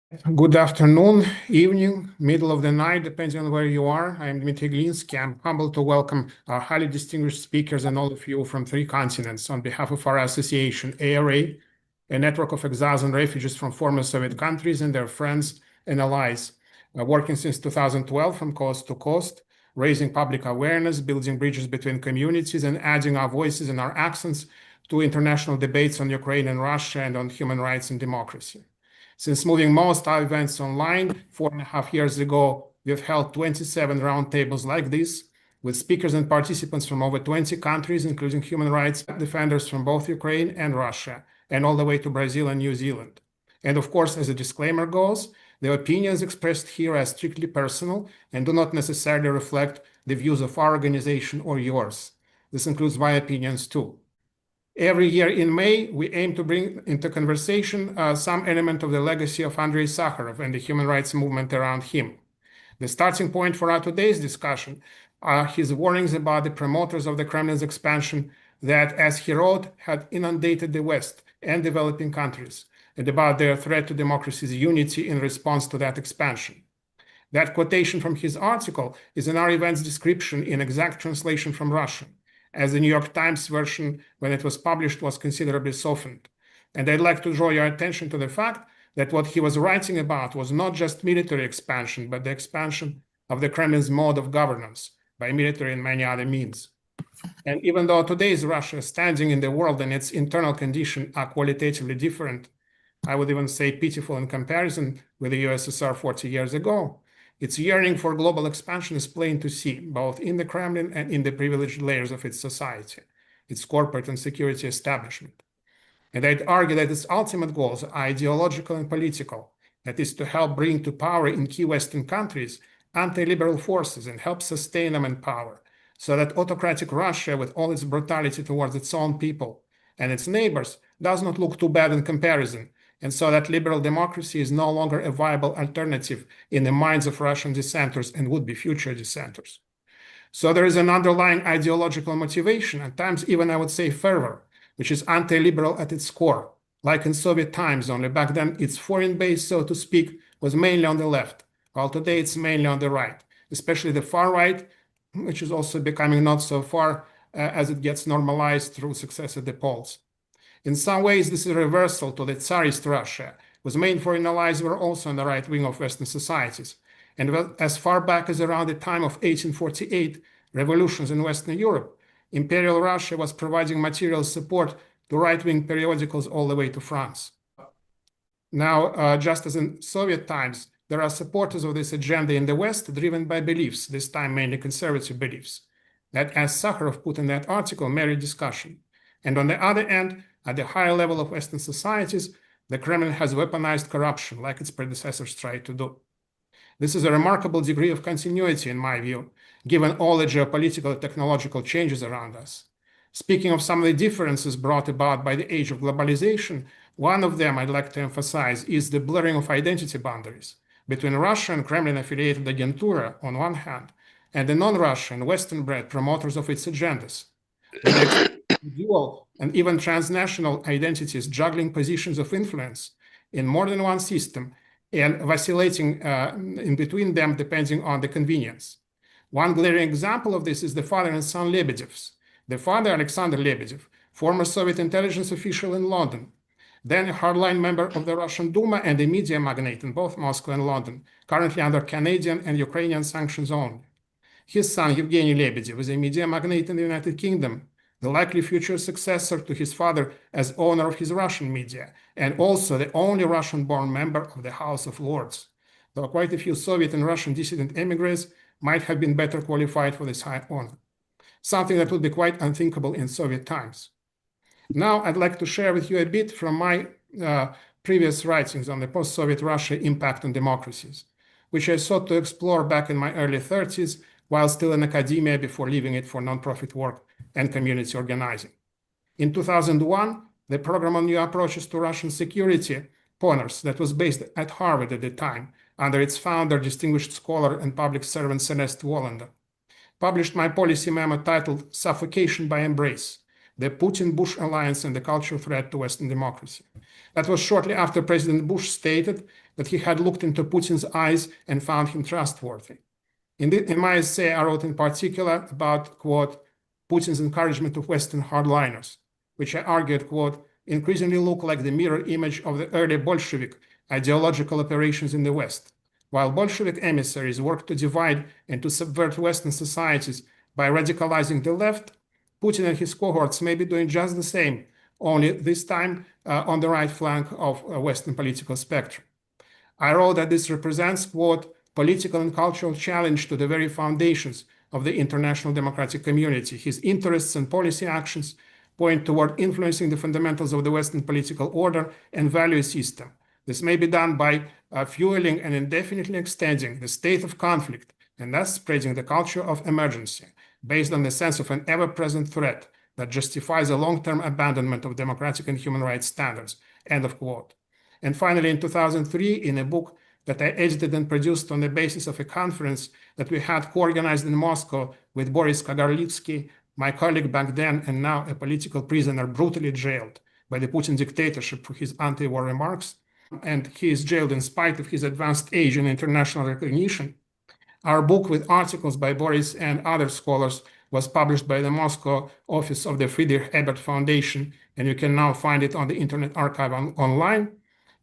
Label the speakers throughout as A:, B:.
A: Good afternoon, evening, middle of the night, depending on where you are. I'm Dmitri Glinski. I'm humbled to welcome our highly distinguished speakers and all of you from 3 continents on behalf of our association, ARA, a network of exiles and refugees from former Soviet countries and their friends and allies, working since 2012 from coast to coast, raising public awareness, building bridges between communities, and adding our voices and our accents to international debates on Ukraine and Russia and on human rights and democracy. Since moving most our events online 4.5 years ago, we've held 27 roundtables like this with speakers and participants from over 20 countries, including human rights defenders from both Ukraine and Russia, and all the way to Brazil and New Zealand. And of course, as a disclaimer goes, the opinions expressed here are strictly personal and do not necessarily reflect the views of our organization or yours. This includes my opinions too. Every year in May, we aim to bring into conversation some element of the legacy of Andrei Sakharov and the human rights movement around him. The starting point for our today's discussion are his warnings about the promoters of the Kremlin's expansion that, as he wrote, had inundated the West and developing countries, and about their threat to democracy's unity in response to that expansion. That quotation from his article is in our event's description in exact translation from Russian, as the New York Times version, when it was published, was considerably softened. And I'd like to draw your attention to the fact that what he was writing about was not just military expansion, but the expansion of the Kremlin's mode of governance by military and many other means. And even though today's Russia standing in the world and its internal condition are qualitatively different, I would even say pitiful in comparison with the USSR 40 years ago, its yearning for global expansion is plain to see, both in the Kremlin and in the privileged layers of its society, its corporate and security establishment. And I'd argue that its ultimate goals are ideological and political, that is to help bring to power in key Western countries anti-liberal forces and help sustain them in power, so that autocratic Russia, with all its brutality towards its own people and its neighbors, does not look too bad in comparison, and so that liberal democracy is no longer a viable alternative in the minds of Russian dissenters and would-be future dissenters. So there is an underlying ideological motivation, at times even I would say fervor, which is anti-liberal at its core, like in Soviet times, only back then its foreign base, so to speak, was mainly on the left, while today it's mainly on the right, especially the far right, which is also becoming not so far as it gets normalized through success at the polls. In some ways, this is a reversal to the Tsarist Russia, whose main foreign allies were also on the right wing of Western societies. And as far back as around the time of 1848 revolutions in Western Europe, Imperial Russia was providing material support to right-wing periodicals all the way to France. Now, just as in Soviet times, there are supporters of this agenda in the West driven by beliefs, this time mainly conservative beliefs, that, as Sakharov put in that article, merit discussion. And on the other end, at the higher level of Western societies, the Kremlin has weaponized corruption like its predecessors tried to do. This is a remarkable degree of continuity, in my view, given all the geopolitical and technological changes around us. Speaking of some of the differences brought about by the age of globalization, one of them I'd like to emphasize is the blurring of identity boundaries between Russia and Kremlin-affiliated agentura on one hand, and the non-Russian, Western-bred promoters of its agendas. Dual and even transnational identities juggling positions of influence in more than one system and vacillating in between them depending on the convenience. One glaring example of this is the father and son Lebedevs. The father, Alexander Lebedev, former Soviet intelligence official in London, then a hardline member of the Russian Duma and a media magnate in both Moscow and London, currently under Canadian and Ukrainian sanctions only. His son, Yevgeny Lebedev, is a media magnate in the United Kingdom, the likely future successor to his father as owner of his Russian media, and also the only Russian-born member of the House of Lords, though quite a few Soviet and Russian dissident emigres might have been better qualified for this high honor, something that would be quite unthinkable in Soviet times. Now, I'd like to share with you a bit from my previous writings on the post-Soviet Russia impact on democracies, which I sought to explore back in my early 30s while still in academia before leaving it for nonprofit work and community organizing. In 2001, the program on new approaches to Russian security, PONERS, that was based at Harvard at the time, under its founder, distinguished scholar and public servant Celeste Wallander, published my policy memo titled Suffocation by Embrace, the Putin-Bush alliance and the cultural threat to Western democracy. That was shortly after President Bush stated that he had looked into Putin's eyes and found him trustworthy. In my essay, I wrote in particular about, quote, Putin's encouragement of Western hardliners, which I argued, quote, increasingly look like the mirror image of the early Bolshevik ideological operations in the West. While Bolshevik emissaries worked to divide and to subvert Western societies by radicalizing the left, Putin and his cohorts may be doing just the same, only this time on the right flank of a Western political spectrum. I wrote that this represents, quote, political and cultural challenge to the very foundations of the international democratic community. His interests and policy actions point toward influencing the fundamentals of the Western political order and value system. This may be done by fueling and indefinitely extending the state of conflict and thus spreading the culture of emergency based on the sense of an ever-present threat that justifies a long-term abandonment of democratic and human rights standards, end of quote. And finally, in 2003, in a book that I edited and produced on the basis of a conference that we had co-organized in Moscow with Boris Kagarlitsky, my colleague back then and now a political prisoner brutally jailed by the Putin dictatorship for his anti-war remarks, and he is jailed in spite of his advanced age and international recognition. Our book with articles by Boris and other scholars was published by the Moscow office of the Friedrich Ebert Foundation, and you can now find it on the Internet Archive online.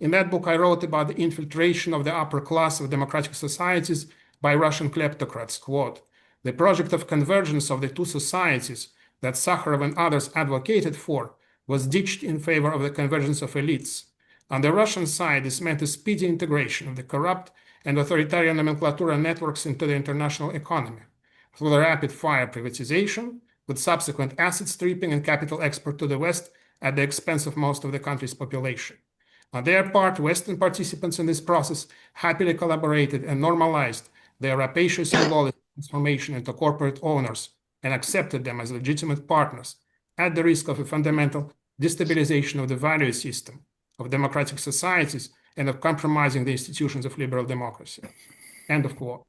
A: In that book, I wrote about the infiltration of the upper class of democratic societies by Russian kleptocrats, quote, the project of convergence of the two societies that Sakharov and others advocated for was ditched in favor of the convergence of elites. On the Russian side, this meant a speedy integration of the corrupt and authoritarian nomenclatura networks into the international economy through the rapid-fire privatization, with subsequent asset stripping and capital export to the West at the expense of most of the country's population. On their part, Western participants in this process happily collaborated and normalized their rapacious and lawless transformation into corporate owners and accepted them as legitimate partners at the risk of a fundamental destabilization of the value system of democratic societies and of compromising the institutions of liberal democracy. End of quote.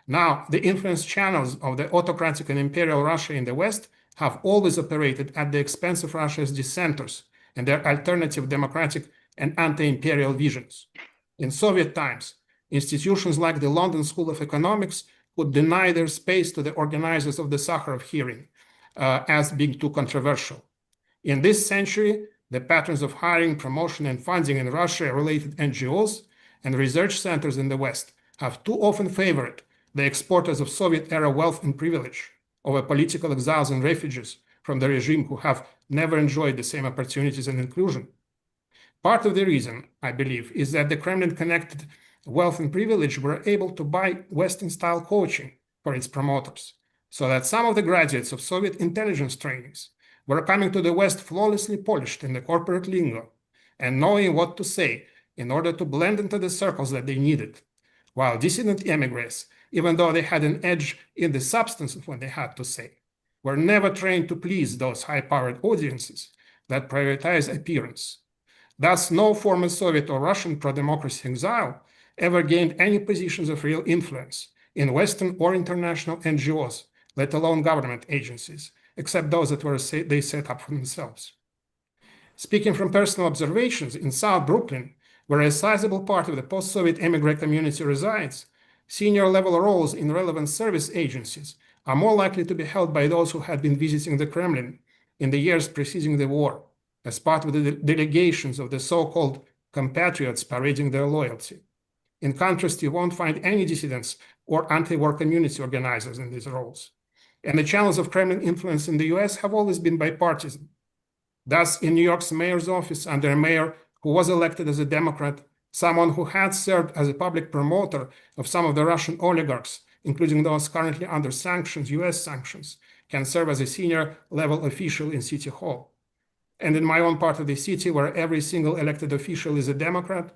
A: Now, the influence channels of the autocratic and imperial Russia in the West have always operated at the expense of Russia's dissenters and their alternative democratic and anti-imperial visions. In Soviet times, institutions like the London School of Economics could deny their space to the organizers of the Sakharov hearing as being too controversial. In this century, the patterns of hiring, promotion, and funding in Russia-related NGOs and research centers in the West have too often favored the exporters of Soviet-era wealth and privilege over political exiles and refugees from the regime who have never enjoyed the same opportunities and inclusion. Part of the reason, I believe, is that the Kremlin-connected wealth and privilege were able to buy Western-style coaching for its promoters, so that some of the graduates of Soviet intelligence trainings were coming to the West flawlessly polished in the corporate lingo and knowing what to say in order to blend into the circles that they needed, while dissident emigres, even though they had an edge in the substance of what they had to say, were never trained to please those high-powered audiences that prioritize appearance. Thus, no former Soviet or Russian pro-democracy exile ever gained any positions of real influence in Western or international NGOs, let alone government agencies, except those that they set up for themselves. Speaking from personal observations, in South Brooklyn, where a sizable part of the post-Soviet emigre community resides, senior-level roles in relevant service agencies are more likely to be held by those who had been visiting the Kremlin in the years preceding the war, as part of the delegations of the so-called compatriots parading their loyalty. In contrast, you won't find any dissidents or anti-war community organizers in these roles. And the channels of Kremlin influence in the US have always been bipartisan. Thus, in New York's mayor's office, under a mayor who was elected as a Democrat, someone who had served as a public promoter of some of the Russian oligarchs, including those currently under sanctions, US sanctions, can serve as a senior-level official in City Hall. And in my own part of the city, where every single elected official is a Democrat,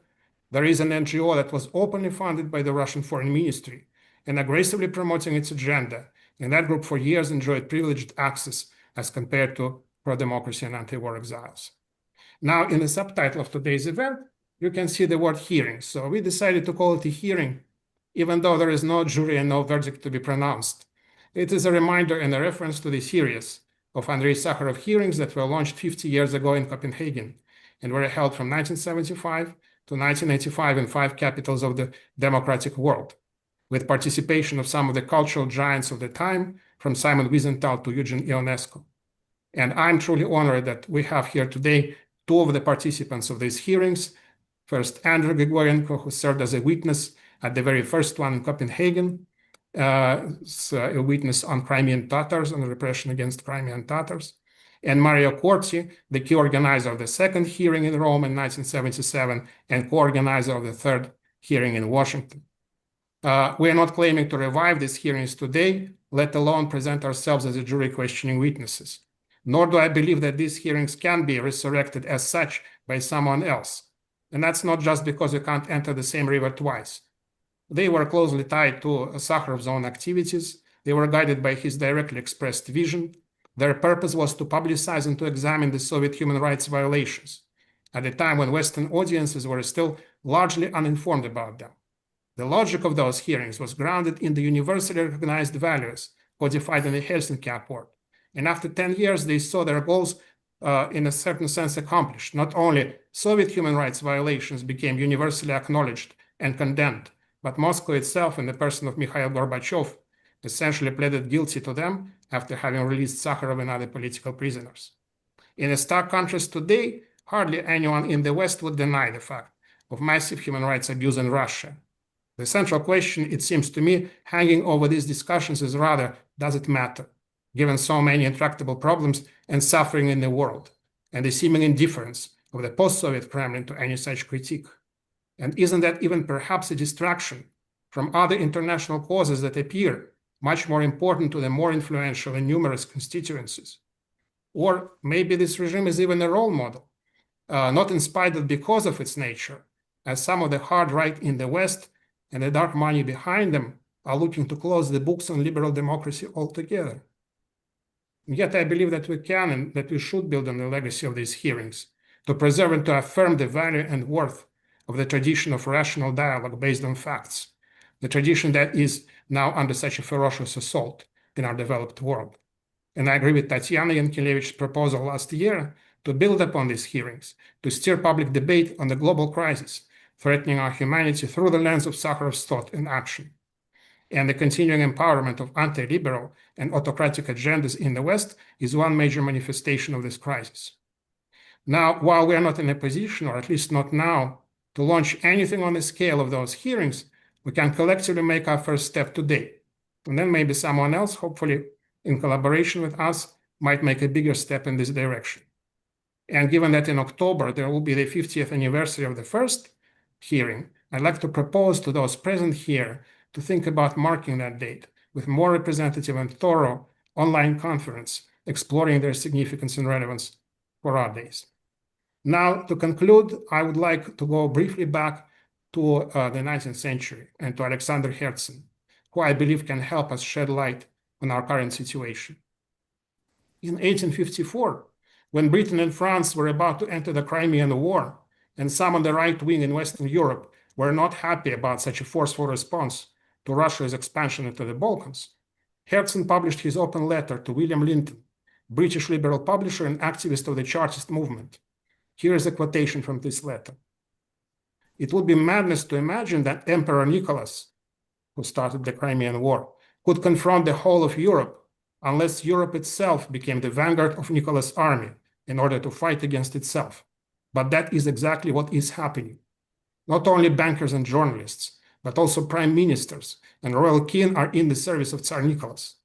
A: there is an NGO that was openly funded by the Russian Foreign Ministry and aggressively promoting its agenda. And that group for years enjoyed privileged access as compared to pro-democracy and anti-war exiles. Now, in the subtitle of today's event, you can see the word hearing. So we decided to call it a hearing, even though there is no jury and no verdict to be pronounced. It is a reminder and a reference to the series of Andrei Sakharov hearings that were launched 50 years ago in Copenhagen and were held from 1975 to 1985 in 5 capitals of the democratic world, with participation of some of the cultural giants of the time, from Simon Wiesenthal to Eugene Ionesco. And I'm truly honored that we have here today 2 of the participants of these hearings. First, Andrew Grigorienko, who served as a witness at the very first one in Copenhagen, a witness on Crimean Tatars and repression against Crimean Tatars, and Mario Corti, the key organizer of the second hearing in Rome in 1977 and co-organizer of the third hearing in Washington. We are not claiming to revive these hearings today, let alone present ourselves as a jury questioning witnesses. Nor do I believe that these hearings can be resurrected as such by someone else. And that's not just because you can't enter the same river twice. They were closely tied to Sakharov's own activities. They were guided by his directly expressed vision. Their purpose was to publicize and to examine the Soviet human rights violations at a time when Western audiences were still largely uninformed about them. The logic of those hearings was grounded in the universally recognized values codified in the Helsinki Accord. And after 10 years, they saw their goals in a certain sense accomplished. Not only Soviet human rights violations became universally acknowledged and condemned, but Moscow itself, in the person of Mikhail Gorbachev, essentially pleaded guilty to them after having released Sakharov and other political prisoners. In a stark contrast today, hardly anyone in the West would deny the fact of massive human rights abuse in Russia. The central question, it seems to me, hanging over these discussions is rather, does it matter, given so many intractable problems and suffering in the world, and the seeming indifference of the post-Soviet Kremlin to any such critique? And isn't that even perhaps a distraction from other international causes that appear much more important to the more influential and numerous constituencies? Or maybe this regime is even a role model, not inspired but because of its nature, as some of the hard right in the West and the dark money behind them are looking to close the books on liberal democracy altogether. And yet I believe that we can and that we should build on the legacy of these hearings to preserve and to affirm the value and worth of the tradition of rational dialogue based on facts, the tradition that is now under such a ferocious assault in our developed world. And I agree with Tatiana Yankelievich's proposal last year to build upon these hearings, to steer public debate on the global crisis threatening our humanity through the lens of Sakharov's thought and action. And the continuing empowerment of anti-liberal and autocratic agendas in the West is one major manifestation of this crisis. Now, while we are not in a position, or at least not now, to launch anything on the scale of those hearings, we can collectively make our first step today. And then maybe someone else, hopefully in collaboration with us, might make a bigger step in this direction. And given that in October there will be the 50th anniversary of the first hearing, I'd like to propose to those present here to think about marking that date with more representative and thorough online conference exploring their significance and relevance for our days. Now, to conclude, I would like to go briefly back to the 19th century and to Alexander Herzen, who I believe can help us shed light on our current situation. In 1854, when Britain and France were about to enter the Crimean War, and some on the right wing in Western Europe were not happy about such a forceful response to Russia's expansion into the Balkans, Herzen published his open letter to William Linton, British liberal publisher and activist of the Chartist movement. Here is a quotation from this letter. "It would be madness to imagine that Emperor Nicholas, who started the Crimean War, could confront the whole of Europe unless Europe itself became the vanguard of Nicholas' army in order to fight against itself. But that is exactly what is happening. Not only bankers and journalists, but also prime ministers and royal kin are in the service of Tsar Nicholas.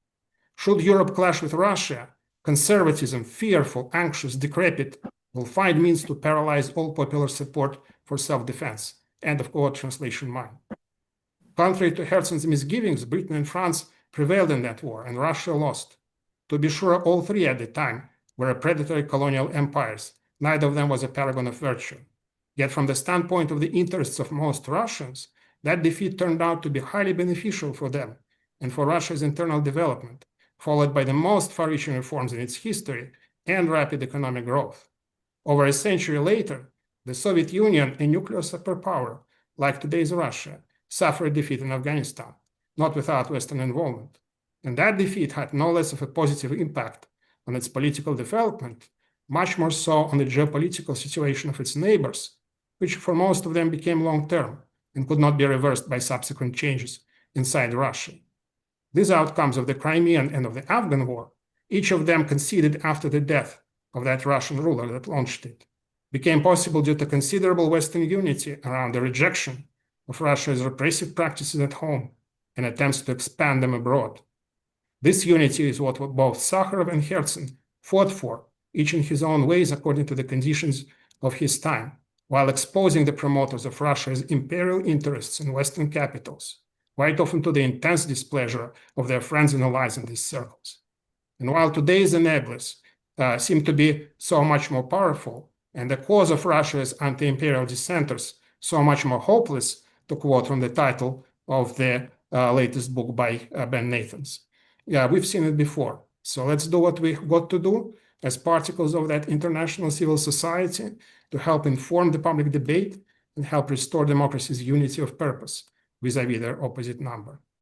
A: Should Europe clash with Russia, conservatism, fearful, anxious, decrepit, will find means to paralyze all popular support for self-defense." End of quote, translation mine. Contrary to Herzen's misgivings, Britain and France prevailed in that war, and Russia lost. To be sure, all three at the time were predatory colonial empires. Neither of them was a paragon of virtue. Yet from the standpoint of the interests of most Russians, that defeat turned out to be highly beneficial for them and for Russia's internal development, followed by the most far-reaching reforms in its history and rapid economic growth. Over a century later, the Soviet Union, a nuclear superpower like today's Russia, suffered defeat in Afghanistan, not without Western involvement. And that defeat had no less of a positive impact on its political development, much more so on the geopolitical situation of its neighbors, which for most of them became long-term and could not be reversed by subsequent changes inside Russia. These outcomes of the Crimean and of the Afghan war, each of them conceded after the death of that Russian ruler that launched it, became possible due to considerable Western unity around the rejection of Russia's repressive practices at home and attempts to expand them abroad. This unity is what both Sakharov and Herzen fought for, each in his own ways according to the conditions of his time, while exposing the promoters of Russia's imperial interests in Western capitals, quite often to the intense displeasure of their friends and allies in these circles. And while today's enablers seem to be so much more powerful, and the cause of Russia's anti-imperial dissenters so much more hopeless, to quote from the title of the latest book by Ben Nathans. Yeah, we've seen it before. So let's do what we got to do as particles of that international civil society to help inform the public debate and help restore democracy's unity of purpose vis-à-vis their opposite number.